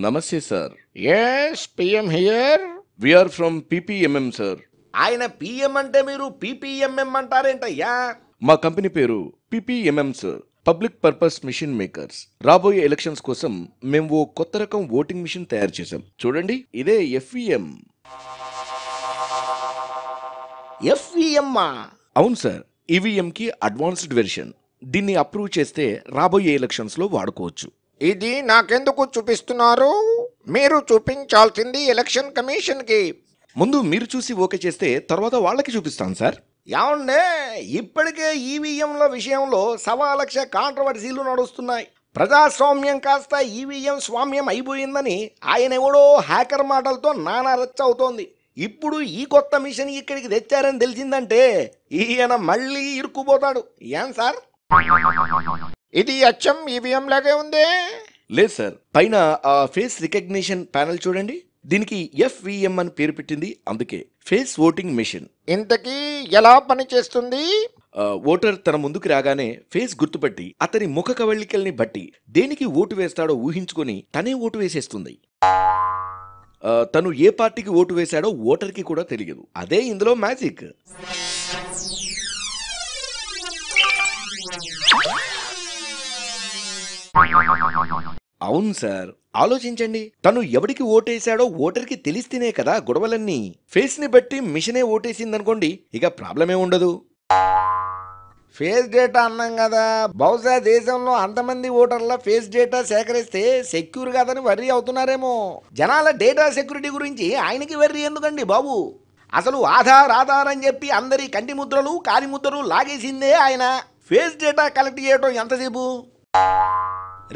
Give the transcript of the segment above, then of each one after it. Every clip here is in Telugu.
నమస్తే sir. Yes PM here. We are from PPMM sir. ఆయన పిఎం అంటే మీరు పిపిఎంఎం అంటారేంటయ్యా? మా కంపెనీ పేరు PPMM sir. Public purpose mission makers. రాబోయే ఎలక్షన్స్ కోసం మేము ఓ కొత్త రకం ఓటింగ్ మిషన్ తయారు చేశాం. చూడండి, ఇదే ఎఫ్ఈఎం. ఎఫ్ఈఎమ్మా? అవును సార్, ఈవీఎం కి అడ్వాన్స్డ్ వెర్షన్. దీన్ని అప్రూవ్ చేస్తే రాబోయే ఎలక్షన్స్ లో వాడుకోవచ్చు. ఇది నాకెందుకు చూపిస్తున్నారు? మీరు చూపించాల్సింది ఎలక్షన్ కమిషన్ కి. ముందు మీరు చూసి ఓకే చేస్తే తర్వాత వాళ్ళకి చూపిస్తాను సార్. ఏమండే, ఇప్పటికే ఈవీఎంల విషయంలో 1,00,000 కాంట్రవర్సీలు నడుస్తున్నాయి. ప్రజాస్వామ్యం కాస్త ఈవీఎం స్వామ్యం అయిపోయిందని ఆయన ఎవడో హ్యాకర్ మాటలతో నానా రచ్చ అవుతోంది. ఇప్పుడు ఈ కొత్త మిషన్ ఇక్కడికి తెచ్చారని తెలిసిందంటే ఈయన మళ్ళీ ఇరుక్కుపోతాడు. ఏం సార్, ఇది అచ్చం ఈవీఎం లాగే ఉందే? లేదు సార్, పైన ఆ ఫేస్ రికగ్నిషన్ ప్యానెల్ చూడండి. దీనికి ఎఫ్విఎం అని పేరు పెట్టింది, అందుకే ఫేస్ ఓటింగ్ మెషిన్. ఇంతకీ ఎలా పని చేస్తుంది? ఓటర్ తన ముందుకు రాగానే ఫేస్ గుర్తుపట్టి అతని ముఖ కవళికల్ని బట్టి దేనికి ఓటు వేస్తాడో ఊహించుకొని తనే ఓటు వేసేస్తుంది. తను ఏ పార్టీకి ఓటు వేశాడో ఓటర్కి కూడా తెలియదు. అదే ఇందులో మ్యాజిక్. అవును సార్, ఆలోచించండి. తను ఎవడికి ఓటేశాడో ఓటర్కి తెలిస్తేనే కదా గొడవలన్నీ. ఫేస్ ని బట్టి మిషనే ఓటేసిందనుకోండి, ఇక ప్రాబ్లమే ఉండదు. ఫేస్ డేటా అన్నాం కదా, బహుశా దేశంలో అంతమంది ఓటర్ల ఫేస్ డేటా సేకరిస్తే సెక్యూర్ కాదని వర్రీ అవుతున్నారేమో. జనాల డేటా సెక్యూరిటీ గురించి ఆయనకి వర్రీ ఎందుకండి బాబు? అసలు ఆధార్ అని చెప్పి అందరి కంటి ముద్రలు కాలి ముద్రలు లాగేసిందే ఆయన. ఫేస్ డేటా కలెక్ట్ చేయడం ఎంతసేపు?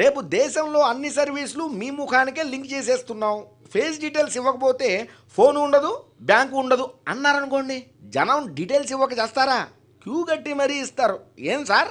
రేపు దేశంలో అన్ని సర్వీసులు మీ ముఖానికే లింక్ చేసేస్తున్నాం. ఫేస్ డీటెయిల్స్ ఇవ్వకపోతే ఫోన్ ఉండదు, బ్యాంకు ఉండదు అన్నారనుకోండి, జనం డీటెయిల్స్ ఇవ్వక చేస్తారా? క్యూ కట్టి మరీ ఇస్తారు. ఏం సార్?